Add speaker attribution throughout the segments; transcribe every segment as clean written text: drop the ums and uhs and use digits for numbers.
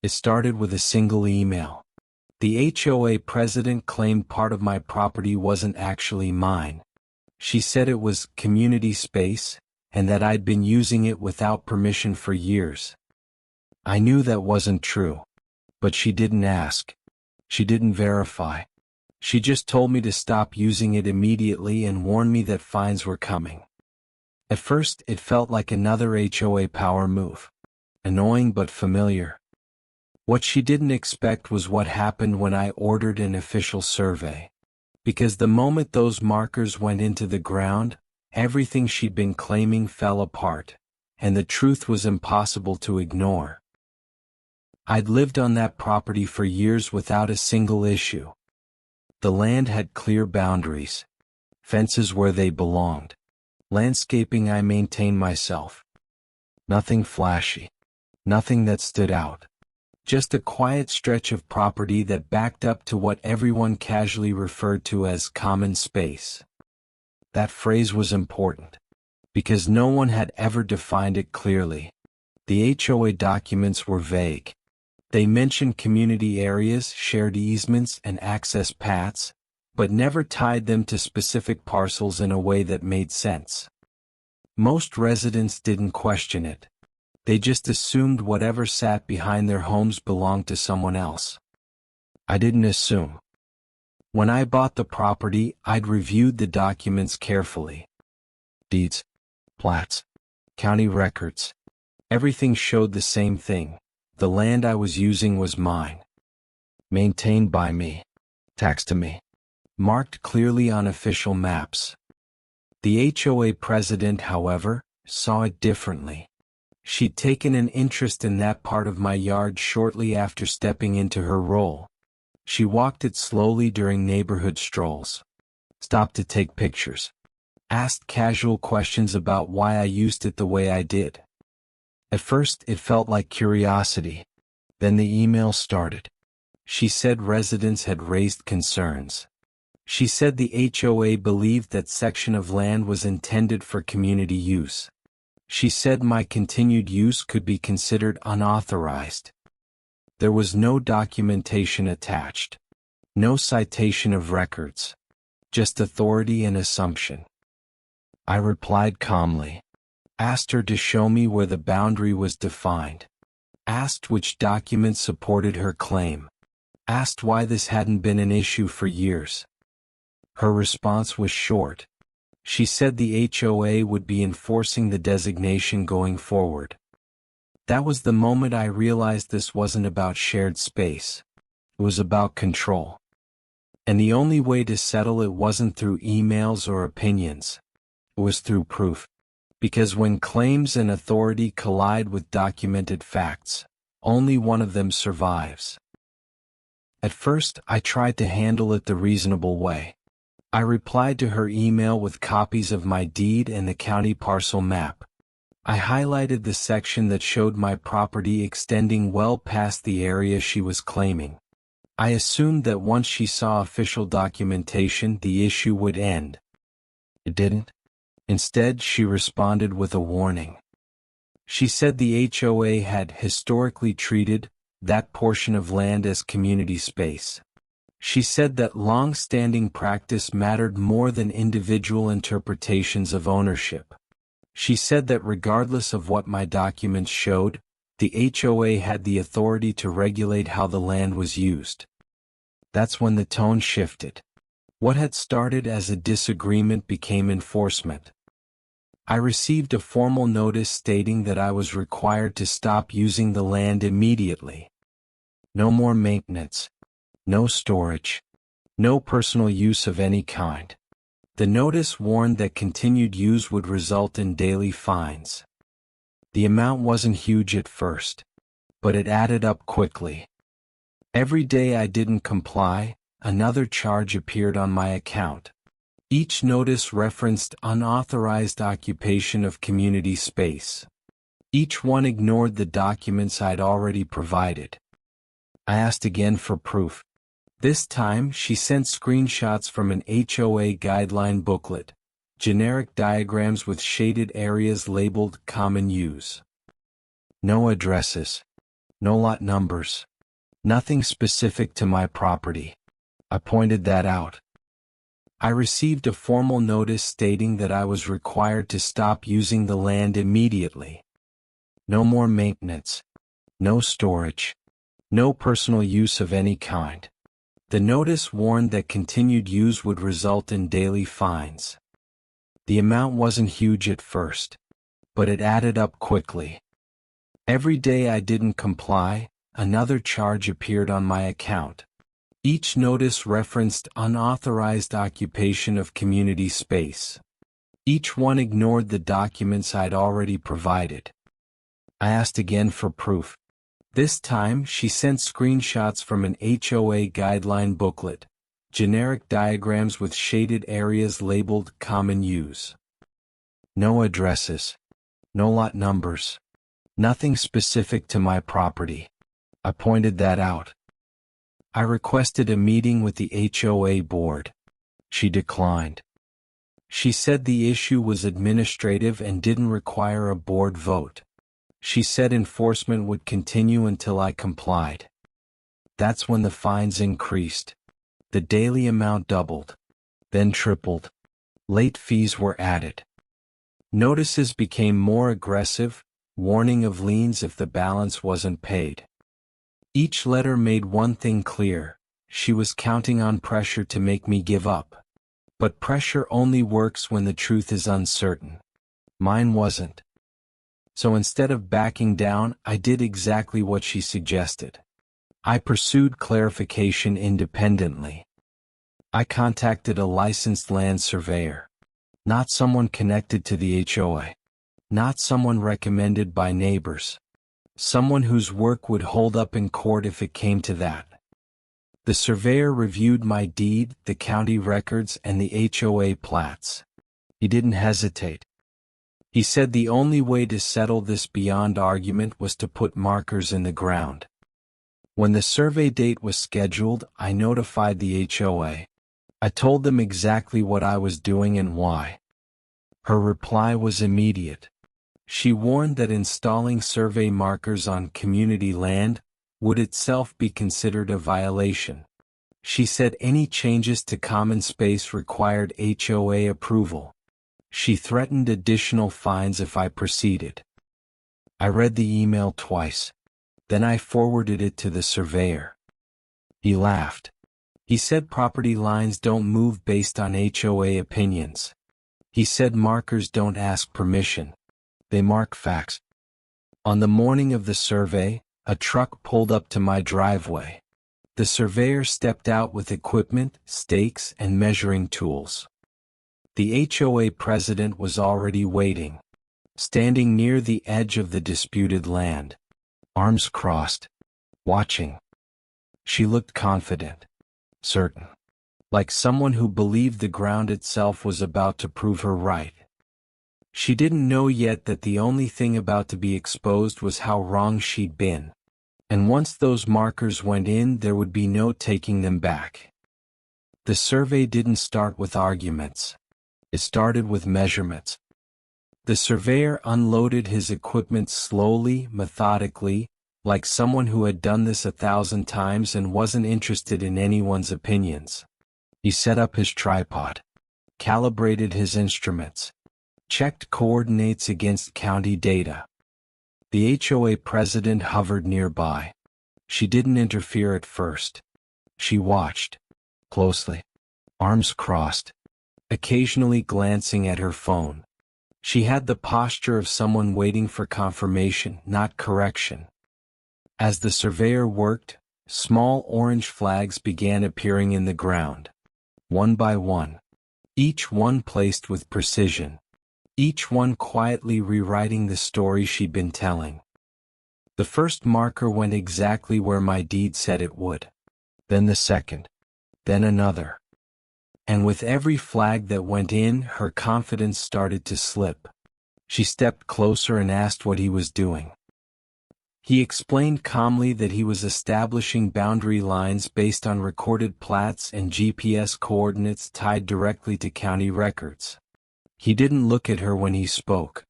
Speaker 1: It started with a single email. The HOA president claimed part of my property wasn't actually mine. She said it was community space, and that I'd been using it without permission for years. I knew that wasn't true. But she didn't ask. She didn't verify. She just told me to stop using it immediately and warned me that fines were coming. At first, it felt like another HOA power move. Annoying but familiar. What she didn't expect was what happened when I ordered an official survey. Because the moment those markers went into the ground, everything she'd been claiming fell apart, and the truth was impossible to ignore. I'd lived on that property for years without a single issue. The land had clear boundaries, fences where they belonged, landscaping I maintained myself. Nothing flashy, nothing that stood out. Just a quiet stretch of property that backed up to what everyone casually referred to as common space. That phrase was important, because no one had ever defined it clearly. The HOA documents were vague. They mentioned community areas, shared easements, and access paths, but never tied them to specific parcels in a way that made sense. Most residents didn't question it. They just assumed whatever sat behind their homes belonged to someone else. I didn't assume. When I bought the property, I'd reviewed the documents carefully. Deeds, plats, county records. Everything showed the same thing. The land I was using was mine. Maintained by me. Taxed to me. Marked clearly on official maps. The HOA president, however, saw it differently. She'd taken an interest in that part of my yard shortly after stepping into her role. She walked it slowly during neighborhood strolls. Stopped to take pictures. Asked casual questions about why I used it the way I did. At first, it felt like curiosity. Then the email started. She said residents had raised concerns. She said the HOA believed that section of land was intended for community use. She said my continued use could be considered unauthorized. There was no documentation attached. No citation of records. Just authority and assumption. I replied calmly. Asked her to show me where the boundary was defined. Asked which documents supported her claim. Asked why this hadn't been an issue for years. Her response was short. She said the HOA would be enforcing the designation going forward. That was the moment I realized this wasn't about shared space. It was about control. And the only way to settle it wasn't through emails or opinions. It was through proof. Because when claims and authority collide with documented facts, only one of them survives. At first, I tried to handle it the reasonable way. I replied to her email with copies of my deed and the county parcel map. I highlighted the section that showed my property extending well past the area she was claiming. I assumed that once she saw official documentation, the issue would end. It didn't. Instead, she responded with a warning. She said the HOA had historically treated that portion of land as community space. She said that long-standing practice mattered more than individual interpretations of ownership. She said that regardless of what my documents showed, the HOA had the authority to regulate how the land was used. That's when the tone shifted. What had started as a disagreement became enforcement. I received a formal notice stating that I was required to stop using the land immediately. No more maintenance. No storage. No personal use of any kind. The notice warned that continued use would result in daily fines. The amount wasn't huge at first, but it added up quickly. Every day I didn't comply, another charge appeared on my account. Each notice referenced unauthorized occupation of community space. Each one ignored the documents I'd already provided. I asked again for proof. This time, she sent screenshots from an HOA guideline booklet, generic diagrams with shaded areas labeled common use. No addresses. no lot numbers. Nothing specific to my property. I pointed that out. I received a formal notice stating that I was required to stop using the land immediately. No more maintenance. No storage. No personal use of any kind. The notice warned that continued use would result in daily fines. The amount wasn't huge at first, but it added up quickly. Every day I didn't comply, another charge appeared on my account. Each notice referenced unauthorized occupation of community space. Each one ignored the documents I'd already provided. I asked again for proof. This time she sent screenshots from an HOA guideline booklet, generic diagrams with shaded areas labeled common use. No addresses. No lot numbers. Nothing specific to my property. I pointed that out. I requested a meeting with the HOA board. She declined. She said the issue was administrative and didn't require a board vote. She said enforcement would continue until I complied. That's when the fines increased. The daily amount doubled, then tripled. Late fees were added. Notices became more aggressive, warning of liens if the balance wasn't paid. Each letter made one thing clear: she was counting on pressure to make me give up. But pressure only works when the truth is uncertain. Mine wasn't. So instead of backing down, I did exactly what she suggested. I pursued clarification independently. I contacted a licensed land surveyor. Not someone connected to the HOA. Not someone recommended by neighbors. Someone whose work would hold up in court if it came to that. The surveyor reviewed my deed, the county records, and the HOA plats. He didn't hesitate. He said the only way to settle this beyond argument was to put markers in the ground. When the survey date was scheduled, I notified the HOA. I told them exactly what I was doing and why. Her reply was immediate. She warned that installing survey markers on community land would itself be considered a violation. She said any changes to common space required HOA approval. She threatened additional fines if I proceeded. I read the email twice. Then I forwarded it to the surveyor. He laughed. He said property lines don't move based on HOA opinions. He said markers don't ask permission. They mark facts. On the morning of the survey, a truck pulled up to my driveway. The surveyor stepped out with equipment, stakes, and measuring tools. The HOA president was already waiting, standing near the edge of the disputed land, arms crossed, watching. She looked confident, certain, like someone who believed the ground itself was about to prove her right. She didn't know yet that the only thing about to be exposed was how wrong she'd been. And once those markers went in, there would be no taking them back. The survey didn't start with arguments. It started with measurements. The surveyor unloaded his equipment slowly, methodically, like someone who had done this 1,000 times and wasn't interested in anyone's opinions. He set up his tripod, calibrated his instruments, checked coordinates against county data. The HOA president hovered nearby. She didn't interfere at first. She watched, closely, arms crossed, occasionally glancing at her phone. She had the posture of someone waiting for confirmation, not correction. As the surveyor worked, small orange flags began appearing in the ground, one by one, each one placed with precision, each one quietly rewriting the story she'd been telling. The first marker went exactly where my deed said it would. Then the second. Then another. And with every flag that went in, her confidence started to slip. She stepped closer and asked what he was doing. He explained calmly that he was establishing boundary lines based on recorded plats and GPS coordinates tied directly to county records. He didn't look at her when he spoke.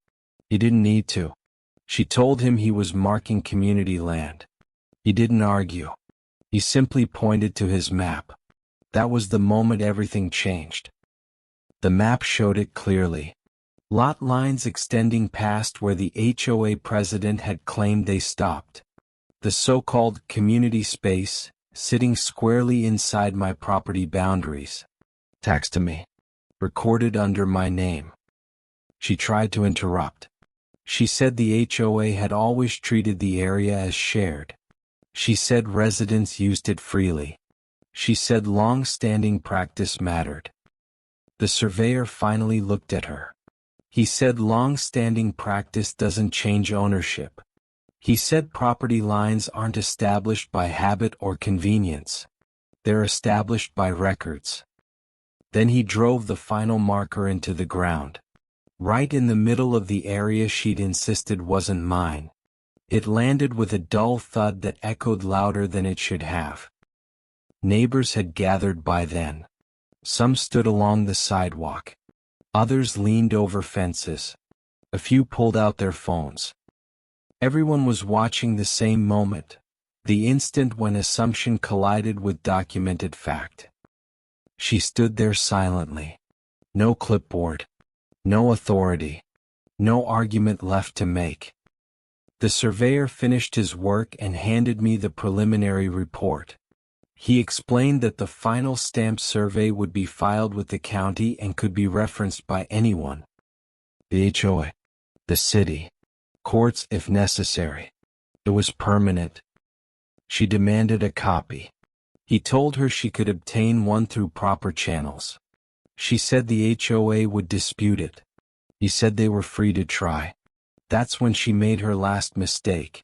Speaker 1: He didn't need to. She told him he was marking community land. He didn't argue. He simply pointed to his map. That was the moment everything changed. The map showed it clearly. Lot lines extending past where the HOA president had claimed they stopped. The so-called community space, sitting squarely inside my property boundaries. Tax to me. Recorded under my name. She tried to interrupt. She said the HOA had always treated the area as shared. She said residents used it freely. She said long-standing practice mattered. The surveyor finally looked at her. He said long-standing practice doesn't change ownership. He said property lines aren't established by habit or convenience. They're established by records. Then he drove the final marker into the ground. Right in the middle of the area she'd insisted wasn't mine. It landed with a dull thud that echoed louder than it should have. Neighbors had gathered by then. Some stood along the sidewalk. Others leaned over fences. A few pulled out their phones. Everyone was watching the same moment, the instant when assumption collided with documented fact. She stood there silently. No clipboard. No authority. No argument left to make. The surveyor finished his work and handed me the preliminary report. He explained that the final stamped survey would be filed with the county and could be referenced by anyone. The HOA, the city, courts if necessary. It was permanent. She demanded a copy. He told her she could obtain one through proper channels. She said the HOA would dispute it. He said they were free to try. That's when she made her last mistake.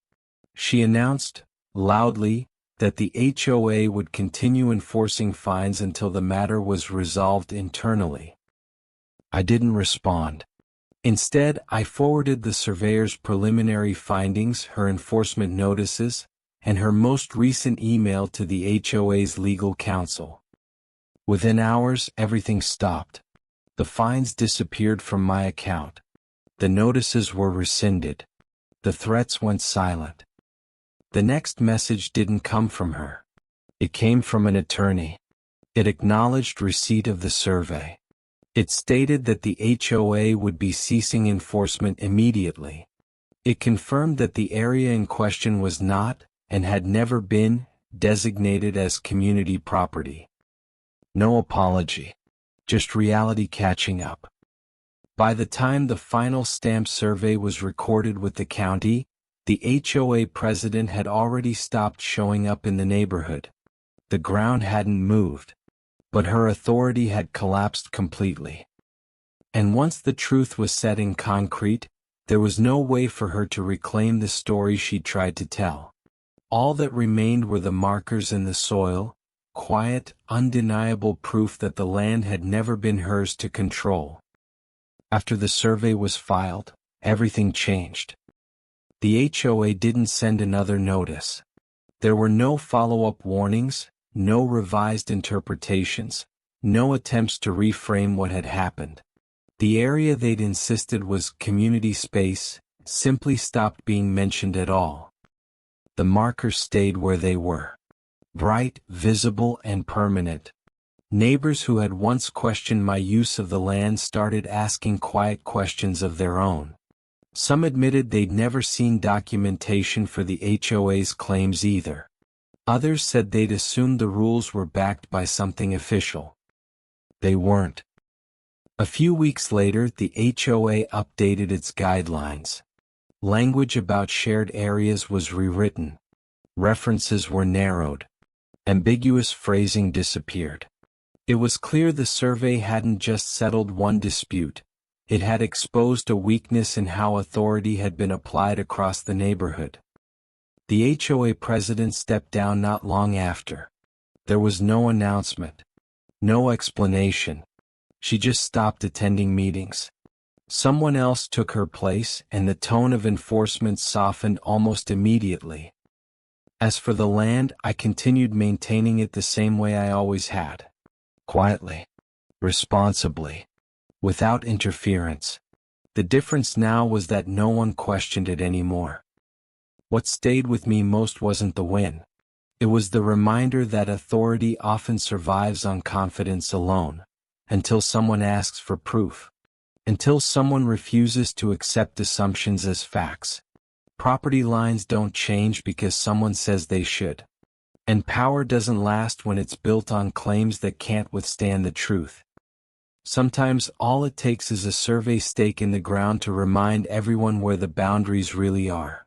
Speaker 1: She announced, loudly, that the HOA would continue enforcing fines until the matter was resolved internally. I didn't respond. Instead, I forwarded the surveyor's preliminary findings, her enforcement notices, and her most recent email to the HOA's legal counsel. Within hours, everything stopped. The fines disappeared from my account. The notices were rescinded. The threats went silent. The next message didn't come from her. It came from an attorney. It acknowledged receipt of the survey. It stated that the HOA would be ceasing enforcement immediately. It confirmed that the area in question was not, and had never been, designated as community property. No apology. Just reality catching up. By the time the final stamped survey was recorded with the county, the HOA president had already stopped showing up in the neighborhood. The ground hadn't moved, but her authority had collapsed completely. And once the truth was set in concrete, there was no way for her to reclaim the story she tried to tell. All that remained were the markers in the soil, quiet, undeniable proof that the land had never been hers to control. After the survey was filed, everything changed. The HOA didn't send another notice. There were no follow-up warnings, no revised interpretations, no attempts to reframe what had happened. The area they'd insisted was community space simply stopped being mentioned at all. The markers stayed where they were. Bright, visible, and permanent. Neighbors who had once questioned my use of the land started asking quiet questions of their own. Some admitted they'd never seen documentation for the HOA's claims either. Others said they'd assumed the rules were backed by something official. They weren't. A few weeks later, the HOA updated its guidelines. Language about shared areas was rewritten. References were narrowed. Ambiguous phrasing disappeared. It was clear the survey hadn't just settled one dispute. It had exposed a weakness in how authority had been applied across the neighborhood. The HOA president stepped down not long after. There was no announcement. No explanation. She just stopped attending meetings. Someone else took her place, and the tone of enforcement softened almost immediately. As for the land, I continued maintaining it the same way I always had. Quietly. Responsibly. Without interference. The difference now was that no one questioned it anymore. What stayed with me most wasn't the win. It was the reminder that authority often survives on confidence alone, until someone asks for proof. Until someone refuses to accept assumptions as facts. Property lines don't change because someone says they should. And power doesn't last when it's built on claims that can't withstand the truth. Sometimes all it takes is a survey stake in the ground to remind everyone where the boundaries really are.